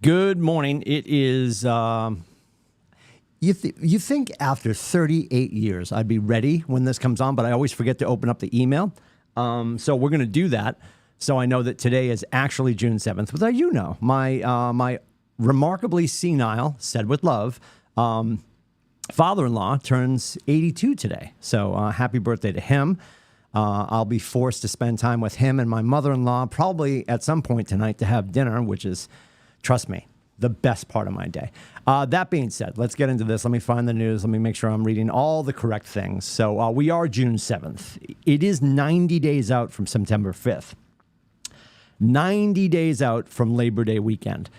Good morning. It is, you think after 38 years I'd be ready when this comes on, but I always forget to open up the email. So we're going to do that. So I know that today is actually June 7th. But you know, my remarkably senile, said with love, father-in-law turns 82 today. So happy birthday to him. I'll be forced to spend time with him and my mother-in-law probably at some point tonight to have dinner, which is, trust me, the best part of my day. That being said, let's get into this. Let me find the news. Let me make sure I'm reading all the correct things. So we are June 7th. It is 90 days out from September 5th. 90 days out from Labor Day weekend.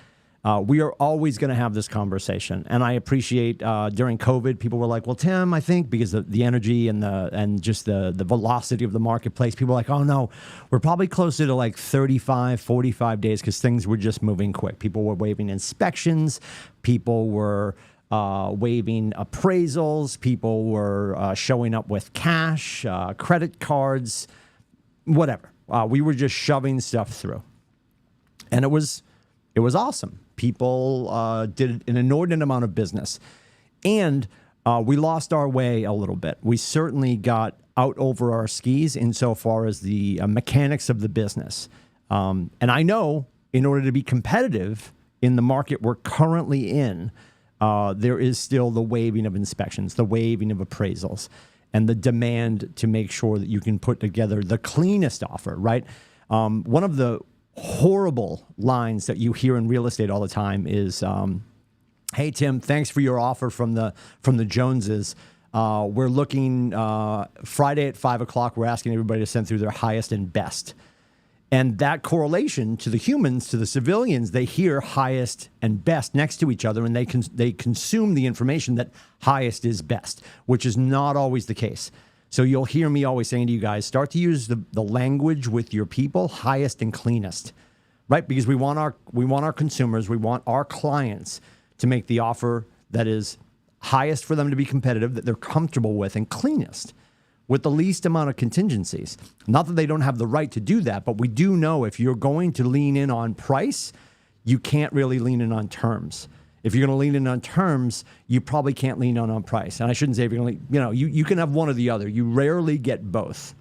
We are always going to have this conversation. And I appreciate during COVID, people were like, well, Tim, I think because of the energy and just the velocity of the marketplace, people were like, oh, no, we're probably closer to like 35, 45 days because things were just moving quick. People were waiving inspections. People were waiving appraisals. People were showing up with cash, credit cards, whatever. We were just shoving stuff through. And it was awesome. People did an inordinate amount of business. And we lost our way a little bit. We certainly got out over our skis insofar as the mechanics of the business. And I know in order to be competitive in the market we're currently in, there is still the waiving of inspections, the waiving of appraisals, and the demand to make sure that you can put together the cleanest offer, right? One of the horrible lines that you hear in real estate all the time is, hey, Tim, thanks for your offer from the Joneses. We're looking Friday at 5 o'clock. We're asking everybody to send through their highest and best. And that correlation to the humans, to the civilians, they hear highest and best next to each other, and they consume the information that highest is best, which is not always the case. So you'll hear me always saying to you guys, start to use the language with your people, highest and cleanest, right? Because we want our consumers, we want our clients to make the offer that is highest for them to be competitive, that they're comfortable with, and cleanest, with the least amount of contingencies. Not that they don't have the right to do that, but we do know if you're going to lean in on price, you can't really lean in on terms. If you're going to lean in on terms, you probably can't lean on price. And I shouldn't say if you're going to, you can have one or the other. You rarely get both.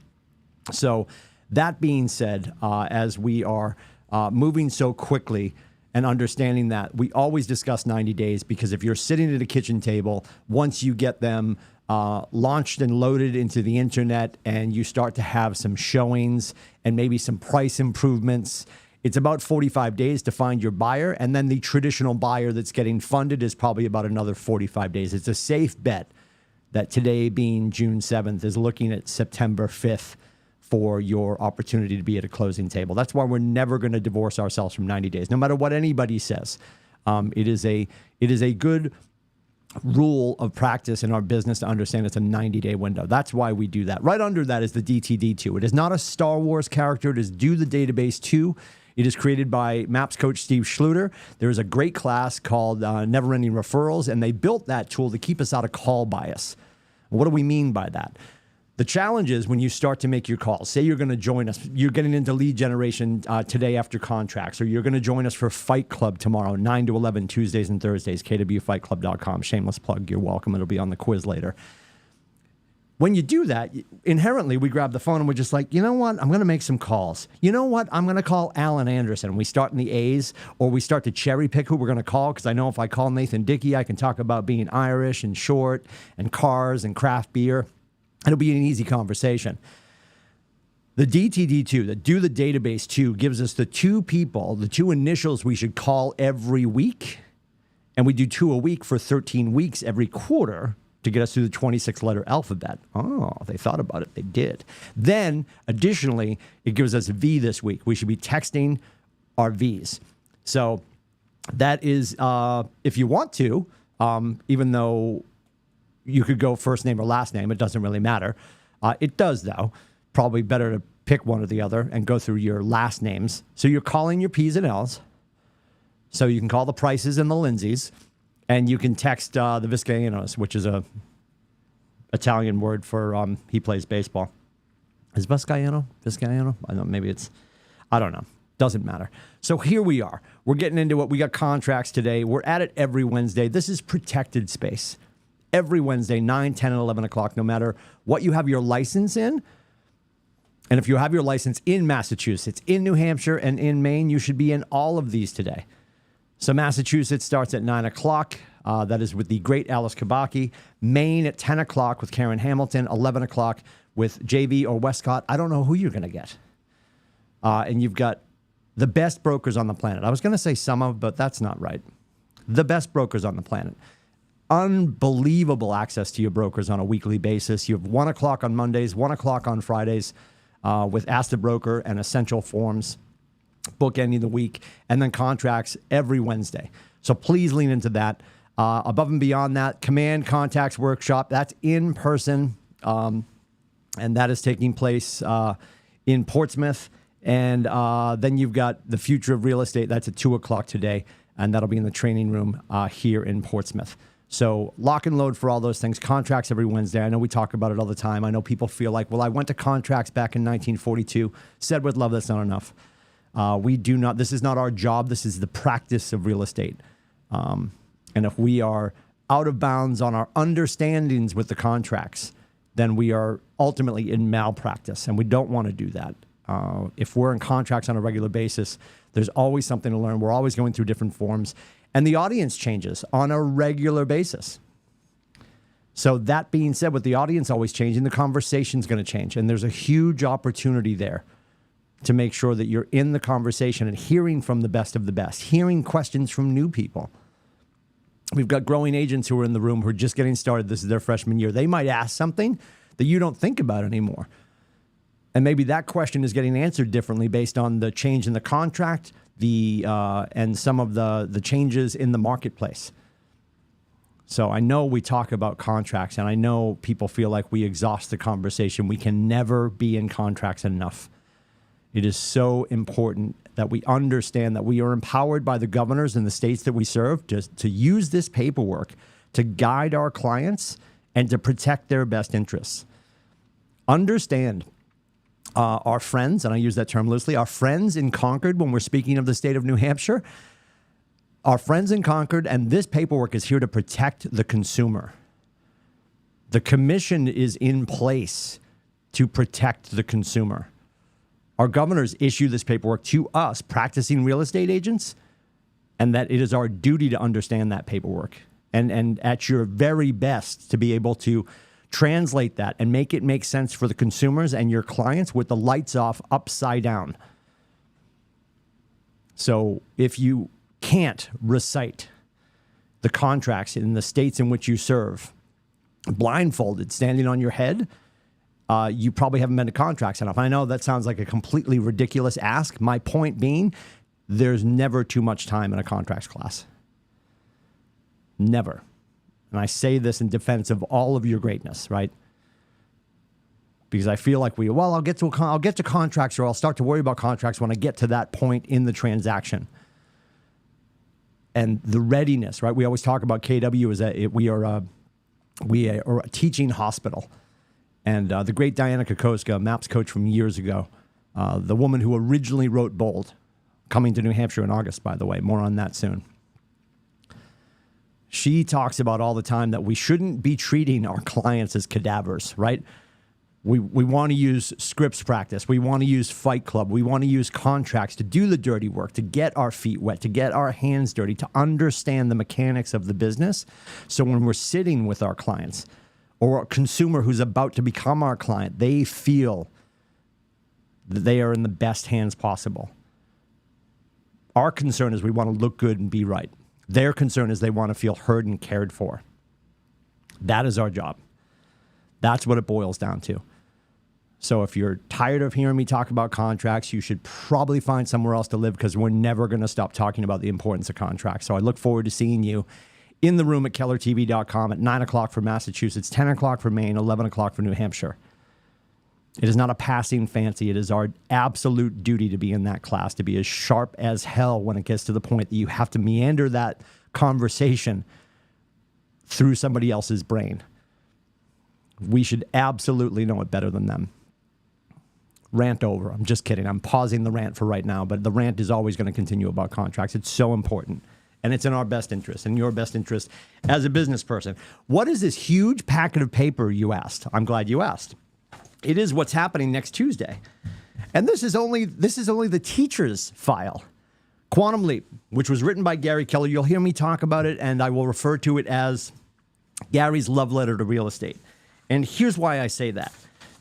So that being said, as we are moving so quickly and understanding that, we always discuss 90 days because if you're sitting at a kitchen table, once you get them launched and loaded into the internet and you start to have some showings and maybe some price improvements, it's about 45 days to find your buyer, and then the traditional buyer that's getting funded is probably about another 45 days. It's a safe bet that today, being June 7th, is looking at September 5th for your opportunity to be at a closing table. That's why we're never going to divorce ourselves from 90 days, no matter what anybody says. It is a good rule of practice in our business to understand it's a 90-day window. That's why we do that. Right under that is the DTD2. It is not a Star Wars character. It is Do the Database 2. It is created by MAPS coach Steve Schluter. There is a great class called Never Ending Referrals, and they built that tool to keep us out of call bias. What do we mean by that? The challenge is when you start to make your calls. Say you're going to join us. You're getting into lead generation today after contracts, or you're going to join us for Fight Club tomorrow, 9 to 11, Tuesdays and Thursdays, KWFightClub.com. Shameless plug. You're welcome. It'll be on the quiz later. When you do that, inherently, we grab the phone and we're just like, you know what? I'm going to make some calls. You know what? I'm going to call Alan Anderson. We start in the A's, or we start to cherry pick who we're going to call, because I know if I call Nathan Dickey, I can talk about being Irish and short and cars and craft beer. It'll be an easy conversation. The DTD2, the Do the Database 2, gives us the two people, the two initials we should call every week, and we do 2 a week for 13 weeks every quarter, to get us through the 26-letter alphabet. Oh, they thought about it. They did. Then, additionally, it gives us V this week. We should be texting our Vs. So that is, if you want to, even though you could go first name or last name, it doesn't really matter. It does, though. Probably better to pick one or the other and go through your last names. So you're calling your P's and L's. So you can call the Prices and the Lindsays. And you can text the Vizcaínos, which is a Italian word for he plays baseball. Is Vizcaíno? I don't know. Maybe it's, I don't know. Doesn't matter. So here we are. We're getting into it. We got contracts today. We're at it every Wednesday. This is protected space. Every Wednesday, 9, 10, and 11 o'clock, no matter what you have your license in. And if you have your license in Massachusetts, in New Hampshire, and in Maine, you should be in all of these today. So Massachusetts starts at 9 o'clock. That is with the great Alice Kabaki. Maine at 10 o'clock with Karen Hamilton. 11 o'clock with JV or Westcott. I don't know who you're going to get. And you've got the best brokers on the planet. I was going to say some of, but that's not right. The best brokers on the planet. Unbelievable access to your brokers on a weekly basis. You have 1 o'clock on Mondays, 1 o'clock on Fridays with Ask the Broker and Essential Forms, bookending the week, and then contracts every Wednesday. So please lean into that. Above and beyond that, Command Contacts Workshop, that's in person, and that is taking place in Portsmouth. And then you've got the Future of Real Estate. That's at 2 o'clock today, and that'll be in the training room here in Portsmouth. So lock and load for all those things. Contracts every Wednesday. I know we talk about it all the time. I know people feel like, well, I went to contracts back in 1942. Said with love, that's not enough. We do not. This is not our job. This is the practice of real estate. And if we are out of bounds on our understandings with the contracts, then we are ultimately in malpractice, and we don't want to do that. If we're in contracts on a regular basis, there's always something to learn. We're always going through different forms, and the audience changes on a regular basis. So that being said, with the audience always changing, the conversation's going to change, and there's a huge opportunity there to make sure that you're in the conversation and hearing from the best of the best, hearing questions from new people. We've got growing agents who are in the room who are just getting started. This is their freshman year. They might ask something that you don't think about anymore. And maybe that question is getting answered differently based on the change in the contract, and some of the changes in the marketplace. So I know we talk about contracts, and I know people feel like we exhaust the conversation. We can never be in contracts enough. It is so important that we understand that we are empowered by the governors in the states that we serve to use this paperwork to guide our clients and to protect their best interests. Understand our friends, and I use that term loosely, our friends in Concord, when we're speaking of the state of New Hampshire, our friends in Concord, and this paperwork is here to protect the consumer. The commission is in place to protect the consumer. Our governors issue this paperwork to us, practicing real estate agents, and that it is our duty to understand that paperwork and at your very best to be able to translate that and make it make sense for the consumers and your clients with the lights off, upside down. So if you can't recite the contracts in the states in which you serve, blindfolded, standing on your head, you probably haven't been to contracts enough. I know that sounds like a completely ridiculous ask. My point being, there's never too much time in a contracts class. Never. And I say this in defense of all of your greatness, right? Because I feel like I'll get to contracts, or I'll start to worry about contracts when I get to that point in the transaction. And the readiness, right? We always talk about KW is that we are a teaching hospital. And the great Diana Kokoska, MAPS coach from years ago, the woman who originally wrote Bold, coming to New Hampshire in August, by the way, more on that soon. She talks about all the time that we shouldn't be treating our clients as cadavers, right? We want to use scripts practice. We want to use Fight Club. We want to use contracts to do the dirty work, to get our feet wet, to get our hands dirty, to understand the mechanics of the business. So when we're sitting with our clients or a consumer who's about to become our client, they feel that they are in the best hands possible. Our concern is we want to look good and be right. Their concern is they want to feel heard and cared for. That is our job. That's what it boils down to. So if you're tired of hearing me talk about contracts, you should probably find somewhere else to live, because we're never going to stop talking about the importance of contracts. So I look forward to seeing you in the room at kellertv.com at 9 o'clock for Massachusetts, 10 o'clock for Maine, 11 o'clock for New Hampshire. It is not a passing fancy. It is our absolute duty to be in that class, to be as sharp as hell when it gets to the point that you have to meander that conversation through somebody else's brain. We should absolutely know it better than them. rant over. I'm just kidding. I'm pausing the rant for right now, but the rant is always going to continue about contracts. It's so important. And it's in our best interest, and your best interest as a business person. What is this huge packet of paper, you asked? I'm glad you asked. It is what's happening next Tuesday. And this is only the teacher's file. Quantum Leap, which was written by Gary Keller. You'll hear me talk about it, and I will refer to it as Gary's love letter to real estate. And here's why I say that.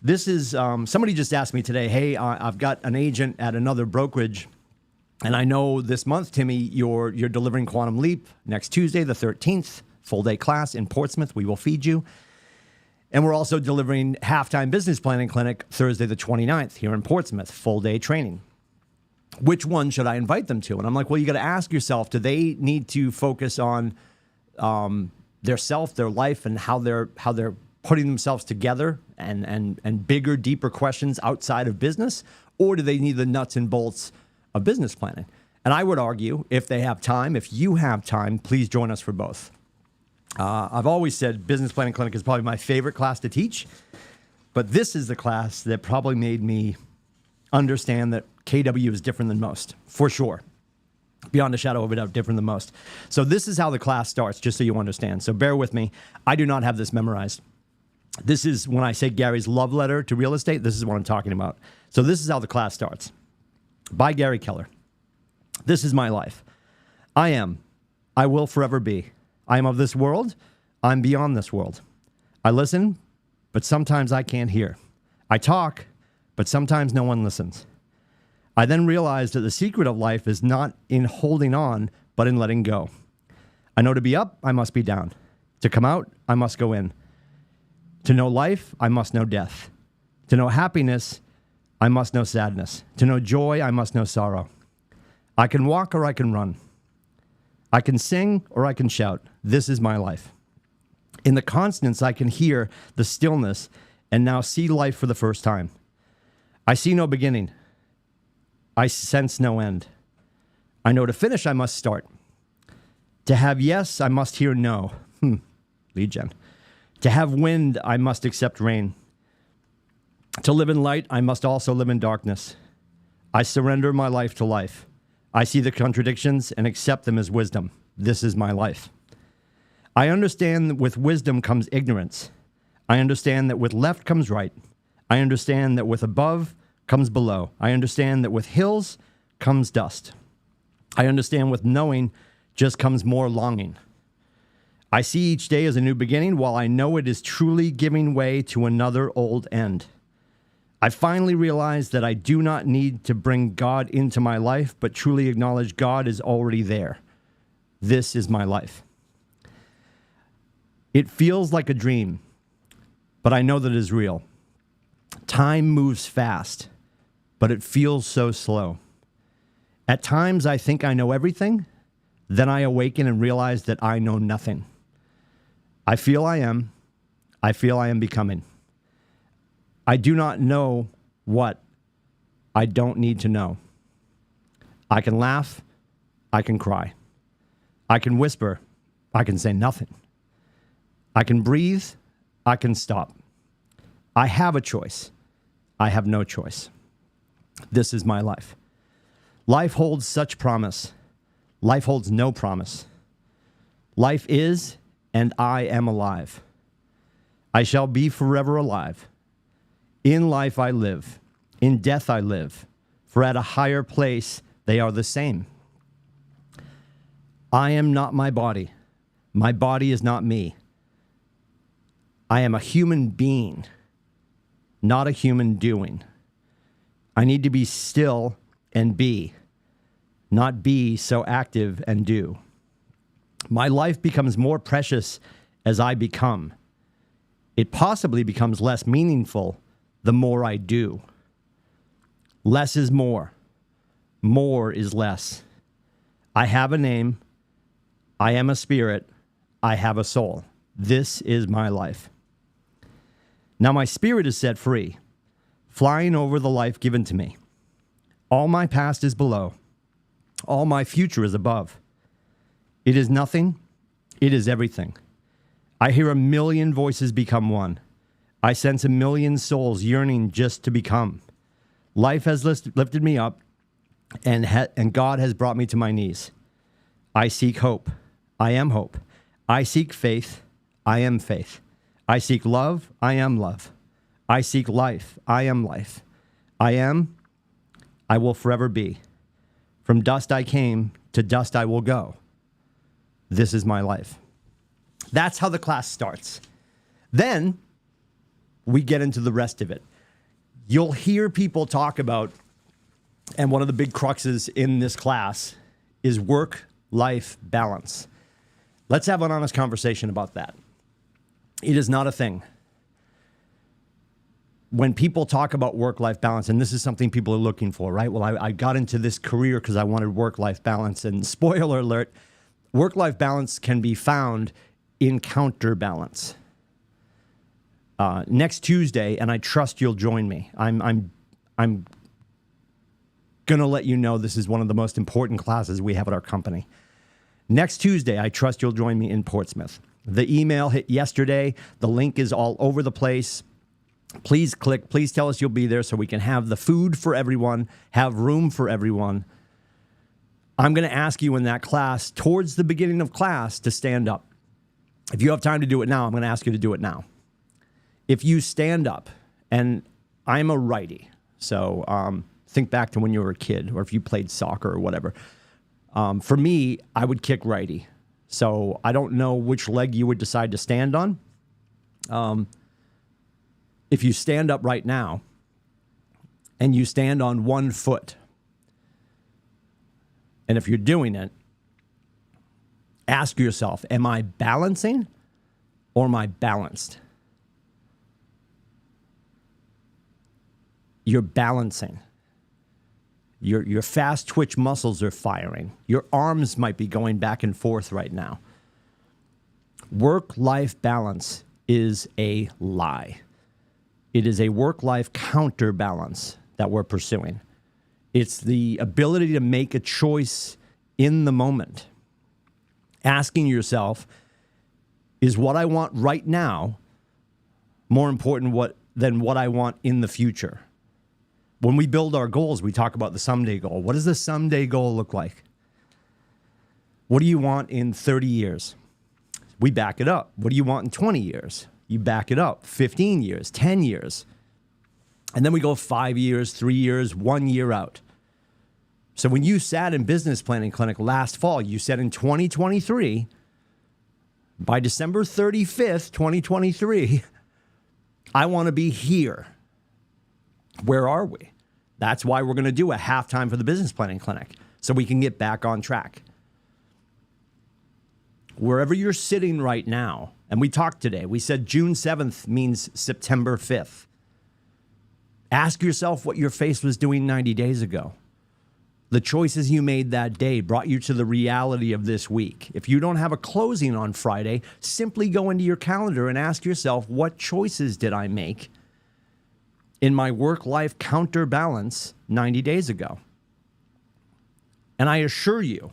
This is, somebody just asked me today, hey, I've got an agent at another brokerage, and I know this month, Timmy, you're delivering Quantum Leap next Tuesday, the 13th, full-day class in Portsmouth. We will feed you. And we're also delivering Halftime Business Planning Clinic Thursday, the 29th, here in Portsmouth, full-day training. Which one should I invite them to? And I'm like, well, you got to ask yourself, do they need to focus on their self, their life, and how they're putting themselves together and bigger, deeper questions outside of business? Or do they need the nuts and bolts of business planning? And I would argue, if they have time, if you have time, please join us for both. I've always said Business Planning Clinic is probably my favorite class to teach, but this is the class that probably made me understand that KW is different than most, for sure. Beyond a shadow of a doubt, different than most. So this is how the class starts, just so you understand. So bear with me. I do not have this memorized. This is when I say Gary's love letter to real estate, this is what I'm talking about. So this is how the class starts. By Gary Keller. This is my life. I am. I will forever be. I am of this world. I'm beyond this world. I listen, but sometimes I can't hear. I talk, but sometimes no one listens. I then realized that the secret of life is not in holding on, but in letting go. I know to be up, I must be down. To come out, I must go in. To know life, I must know death. To know happiness, I must know sadness. To know joy, I must know sorrow. I can walk or I can run. I can sing or I can shout. This is my life. In the constants, I can hear the stillness and now see life for the first time. I see no beginning. I sense no end. I know to finish, I must start. To have yes, I must hear no. Lead gen. To have wind, I must accept rain. To live in light, I must also live in darkness. I surrender my life to life. I see the contradictions and accept them as wisdom. This is my life. I understand that with wisdom comes ignorance. I understand that with left comes right. I understand that with above comes below. I understand that with hills comes dust. I understand with knowing just comes more longing. I see each day as a new beginning, while I know it is truly giving way to another old end. I finally realized that I do not need to bring God into my life, but truly acknowledge God is already there. This is my life. It feels like a dream, but I know that it is real. Time moves fast, but it feels so slow. At times, I think I know everything. Then I awaken and realize that I know nothing. I feel I am. I feel I am becoming. I do not know what I don't need to know. I can laugh. I can cry. I can whisper. I can say nothing. I can breathe. I can stop. I have a choice. I have no choice. This is my life. Life holds such promise. Life holds no promise. Life is, and I am alive. I shall be forever alive. In life I live. In death I live. For at a higher place they are the same. I am not my body. My body is not me. I am a human being, not a human doing. I need to be still and be, not be so active and do. My life becomes more precious as I become. It possibly becomes less meaningful the more I do. Less is more. More is less. I have a name. I am a spirit. I have a soul. This is my life. Now my spirit is set free, flying over the life given to me. All my past is below. All my future is above. It is nothing. It is everything. I hear a million voices become one. I sense a million souls yearning just to become. Life has lifted me up, and God has brought me to my knees. I seek hope. I am hope. I seek faith. I am faith. I seek love. I am love. I seek life. I am life. I am. I will forever be. From dust I came, to dust I will go. This is my life. That's how the class starts. Then we get into the rest of it. You'll hear people talk about, and one of the big cruxes in this class is work-life balance. Let's have an honest conversation about that. It is not a thing. When people talk about work-life balance, and this is something people are looking for, right? Well, I got into this career because I wanted work-life balance. And spoiler alert, work-life balance can be found in counterbalance. Next Tuesday, and I trust you'll join me. I'm gonna let you know this is one of the most important classes we have at our company. Next Tuesday, I trust you'll join me in Portsmouth. The email hit yesterday. The link is all over the place. Please click. Please tell us you'll be there so we can have the food for everyone, have room for everyone. I'm going to ask you in that class, towards the beginning of class, to stand up. If you have time to do it now, I'm going to ask you to do it now. If you stand up, and I'm a righty, so think back to when you were a kid, or if you played soccer or whatever. For me, I would kick righty. So I don't know which leg you would decide to stand on. If you stand up right now and you stand on one foot, and if you're doing it, ask yourself, am I balancing or am I balanced? You're balancing. Your fast twitch muscles are firing. Your arms might be going back and forth right now. Work-life balance is a lie. It is a work-life counterbalance that we're pursuing. It's the ability to make a choice in the moment. Asking yourself, is what I want right now more important than what I want in the future? When we build our goals, we talk about the someday goal. What does the someday goal look like? What do you want in 30 years? We back it up. What do you want in 20 years? You back it up. 15 years, 10 years. And then we go 5 years, 3 years, 1 year out. So when you sat in business planning clinic last fall, you said in 2023, by December 35th, 2023, I want to be here. Where are we? That's why we're going to do a halftime for the business planning clinic, so we can get back on track. Wherever you're sitting right now, and we talked today, we said June 7th means September 5th. Ask yourself what your face was doing 90 days ago. The choices you made that day brought you to the reality of this week. If you don't have a closing on Friday, simply go into your calendar and ask yourself, what choices did I make in my work-life counterbalance 90 days ago? And I assure you,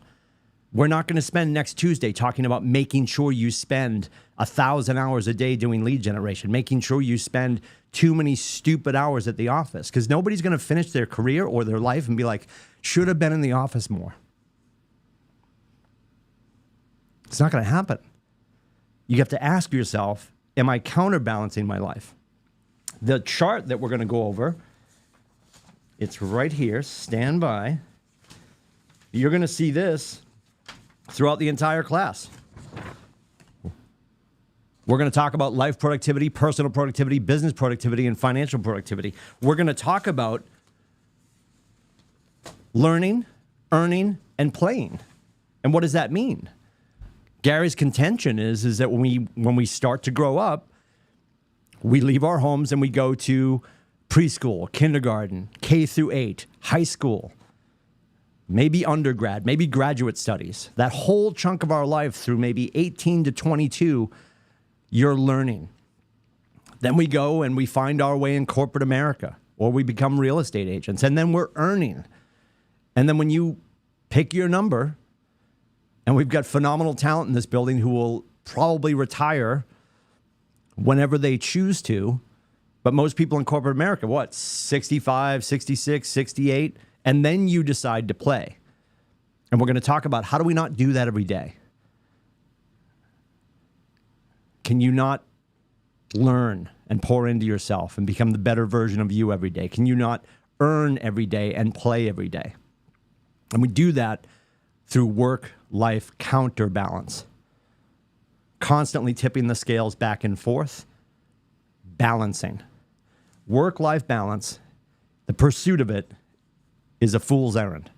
we're not going to spend next Tuesday talking about making sure you spend 1,000 hours a day doing lead generation, making sure you spend too many stupid hours at the office, because nobody's going to finish their career or their life and be like, should have been in the office more. It's not going to happen. You have to ask yourself, am I counterbalancing my life? The chart that we're going to go over, it's right here. Stand by. You're going to see this throughout the entire class. We're going to talk about life productivity, personal productivity, business productivity, and financial productivity. We're going to talk about learning, earning, and playing. And what does that mean? Gary's contention is that when we start to grow up, we leave our homes and we go to preschool, kindergarten, K through 8, high school, maybe undergrad, maybe graduate studies. That whole chunk of our life through maybe 18 to 22, you're learning. Then we go and we find our way in corporate America, or we become real estate agents, and then we're earning. And then when you pick your number, and we've got phenomenal talent in this building who will probably retire whenever they choose to, But most people in corporate America, what, 65, 66, 68, and then you decide to play. And we're going to talk about how do we not do that every day? Can you not learn and pour into yourself and become the better version of you every day? Can you not earn every day and play every day? And we do that through work-life counterbalance. Constantly tipping the scales back and forth, balancing. Work-life balance, the pursuit of it, is a fool's errand.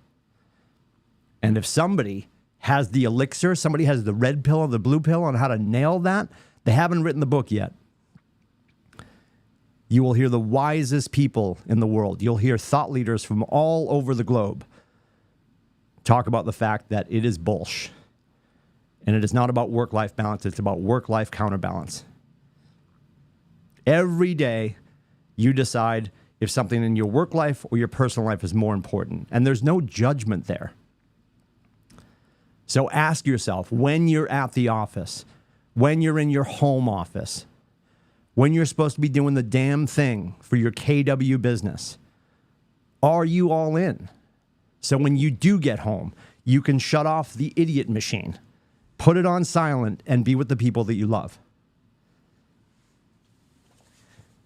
And if somebody has the elixir, somebody has the red pill or the blue pill on how to nail that, they haven't written the book yet. You will hear the wisest people in the world. You'll hear thought leaders from all over the globe talk about the fact that it is bullshit. And it is not about work-life balance. It's about work-life counterbalance. Every day, you decide if something in your work life or your personal life is more important. And there's no judgment there. So ask yourself, when you're at the office, when you're in your home office, when you're supposed to be doing the damn thing for your KW business, are you all in? So when you do get home, you can shut off the idiot machine, put it on silent, and be with the people that you love.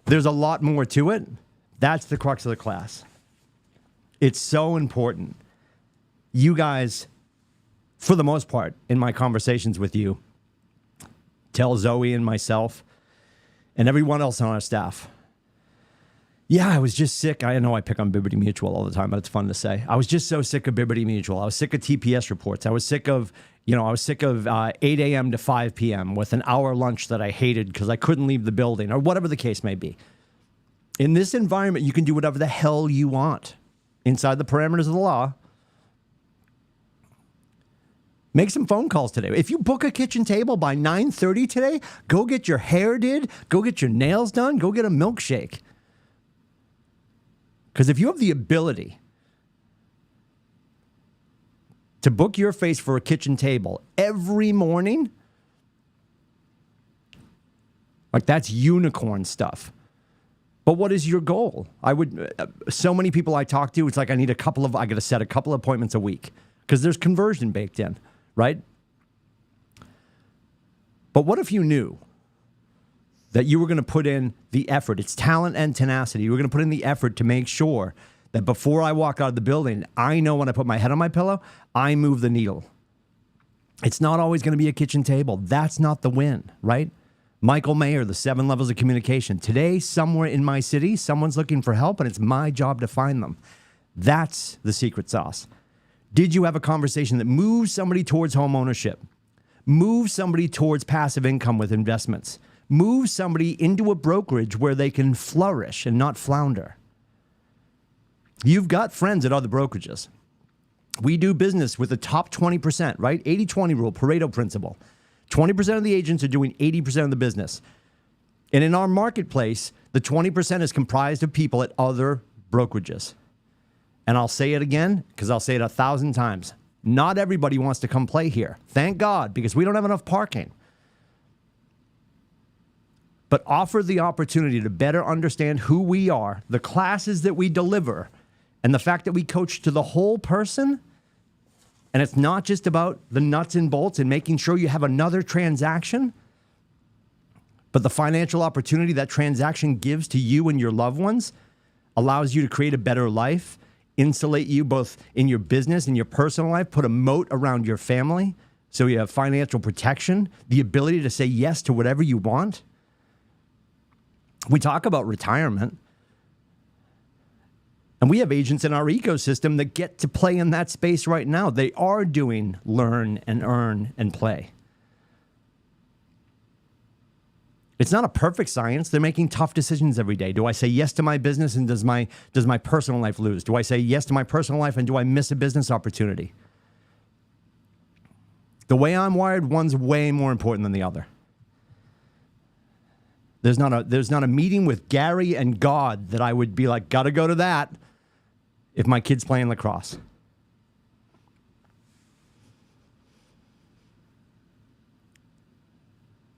There's a lot more to it. That's the crux of the class. It's so important. You guys, for the most part, in my conversations with you, tell Zoe and myself and everyone else on our staff, yeah, I was just sick. I know I pick on Bibbity Mutual all the time, but it's fun to say. I was just so sick of Bibbity Mutual. I was sick of TPS reports. I was sick of 8 a.m. to 5 p.m. with an hour lunch that I hated because I couldn't leave the building or whatever the case may be. In this environment, you can do whatever the hell you want inside the parameters of the law. Make some phone calls today. If you book a kitchen table by 9:30 today, go get your hair did, go get your nails done, go get a milkshake. Because if you have the ability to book your face for a kitchen table every morning, like that's unicorn stuff. But what is your goal? So many people I talk to, it's like I got to set a couple of appointments a week because there's conversion baked in, right? But what if you knew that you were going to put in the effort? It's talent and tenacity. You were going to put in the effort to make sure that before I walk out of the building, I know when I put my head on my pillow, I move the needle. It's not always going to be a kitchen table. That's not the win, right? Michael Mayer, the 7 levels of communication. Today, somewhere in my city, someone's looking for help, and it's my job to find them. That's the secret sauce. Did you have a conversation that moves somebody towards home ownership? Moves somebody towards passive income with investments? Move somebody into a brokerage where they can flourish and not flounder? You've got friends at other brokerages. We do business with the top 20%, right? 80-20 rule, Pareto principle. 20% of the agents are doing 80% of the business. And in our marketplace, the 20% is comprised of people at other brokerages. And I'll say it again, because I'll say it 1,000 times. Not everybody wants to come play here. Thank God, because we don't have enough parking. But offer the opportunity to better understand who we are, the classes that we deliver, and the fact that we coach to the whole person. And it's not just about the nuts and bolts and making sure you have another transaction, but the financial opportunity that transaction gives to you and your loved ones allows you to create a better life, insulate you both in your business and your personal life, put a moat around your family so you have financial protection, the ability to say yes to whatever you want. We talk about retirement. And we have agents in our ecosystem that get to play in that space right now. They are doing learn and earn and play. It's not a perfect science. They're making tough decisions every day. Do I say yes to my business and does my personal life lose? Do I say yes to my personal life and do I miss a business opportunity? The way I'm wired, one's way more important than the other. There's not a meeting with Gary and God that I would be like, gotta go to that if my kid's playing lacrosse.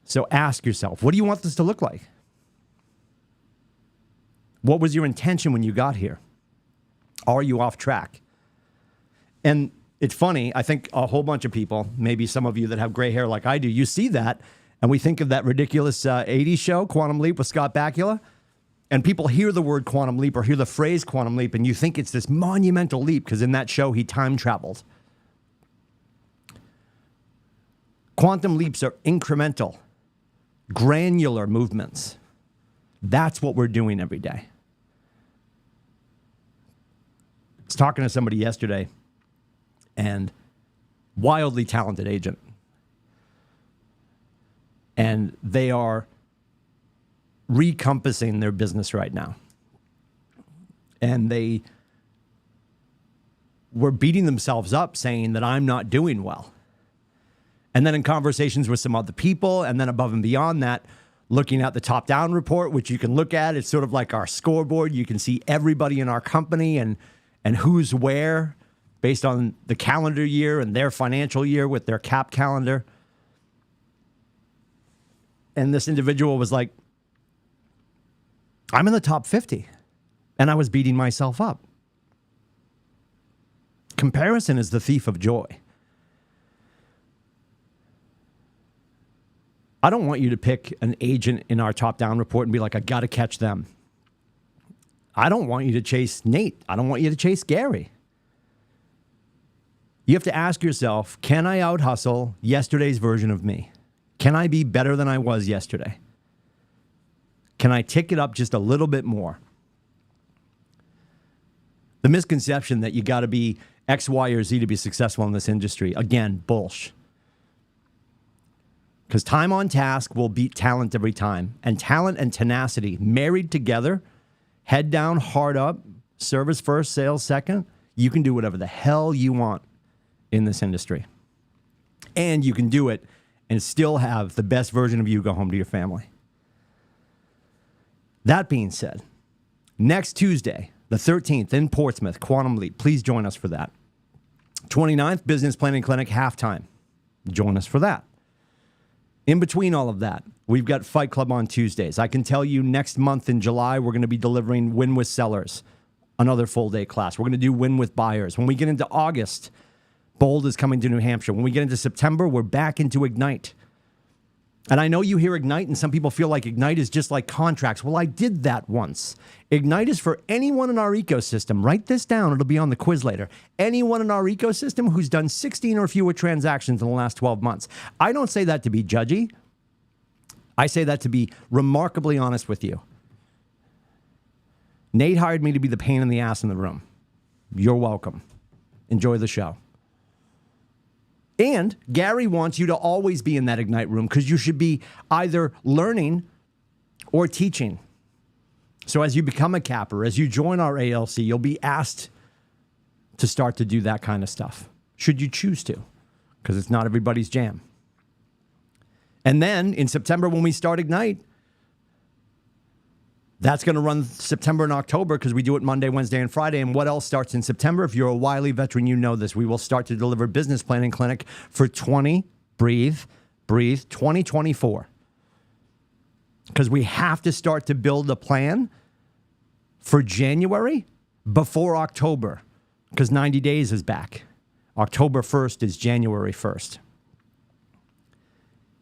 So ask yourself, what do you want this to look like? What was your intention when you got here? Are you off track? And it's funny, I think a whole bunch of people, maybe some of you that have gray hair like I do, you see that, and we think of that ridiculous 80s show, Quantum Leap with Scott Bakula, and people hear the word quantum leap or hear the phrase quantum leap, and you think it's this monumental leap because in that show he time traveled. Quantum leaps are incremental, granular movements. That's what we're doing every day. I was talking to somebody yesterday, and wildly talented agent. And they are recompassing their business right now. And they were beating themselves up saying that I'm not doing well. And then in conversations with some other people, and then above and beyond that, looking at the top-down report, which you can look at, it's sort of like our scoreboard. You can see everybody in our company and who's where based on the calendar year and their financial year with their cap calendar. And this individual was like, I'm in the top 50, and I was beating myself up. Comparison is the thief of joy. I don't want you to pick an agent in our top-down report and be like, I got to catch them. I don't want you to chase Nate. I don't want you to chase Gary. You have to ask yourself, can I out-hustle yesterday's version of me? Can I be better than I was yesterday? Can I tick it up just a little bit more? The misconception that you got to be X, Y, or Z to be successful in this industry, again, bullshit. Because time on task will beat talent every time. And talent and tenacity married together, head down, heart up, service first, sales second, you can do whatever the hell you want in this industry. And you can do it and still have the best version of you go home to your family. That being said, next Tuesday, the 13th in Portsmouth, Quantum Leap, please join us for that. 29th, Business Planning Clinic, halftime. Join us for that. In between all of that, we've got Fight Club on Tuesdays. I can tell you next month in July, we're going to be delivering Win with Sellers, another full-day class. We're going to do Win with Buyers. When we get into August, Bold is coming to New Hampshire. When we get into September, we're back into Ignite. And I know you hear Ignite, and some people feel like Ignite is just like contracts. Well, I did that once. Ignite is for anyone in our ecosystem. Write this down. It'll be on the quiz later. Anyone in our ecosystem who's done 16 or fewer transactions in the last 12 months. I don't say that to be judgy. I say that to be remarkably honest with you. Nate hired me to be the pain in the ass in the room. You're welcome. Enjoy the show. And Gary wants you to always be in that Ignite room because you should be either learning or teaching. So as you become a capper, as you join our ALC, you'll be asked to start to do that kind of stuff, should you choose to, because it's not everybody's jam. And then in September when we start Ignite, that's going to run September and October because we do it Monday, Wednesday, and Friday. And what else starts in September? If you're a Wiley veteran, you know this. We will start to deliver Business Planning Clinic for 2024. Because we have to start to build a plan for January before October because 90 days is back. October 1st is January 1st.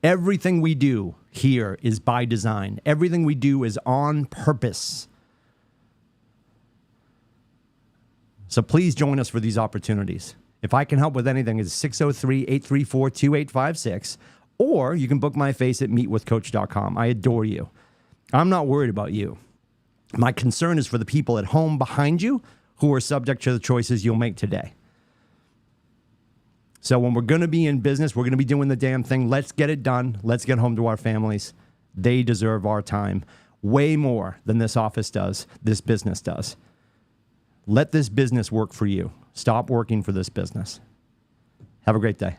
Everything we do here is by design. Everything we do is on purpose. So please join us for these opportunities. If I can help with anything, it's 603-834-2856, or you can book my face at meetwithcoach.com. I adore you. I'm not worried about you. My concern is for the people at home behind you who are subject to the choices you'll make today. So when we're going to be in business, we're going to be doing the damn thing. Let's get it done. Let's get home to our families. They deserve our time way more than this office does, this business does. Let this business work for you. Stop working for this business. Have a great day.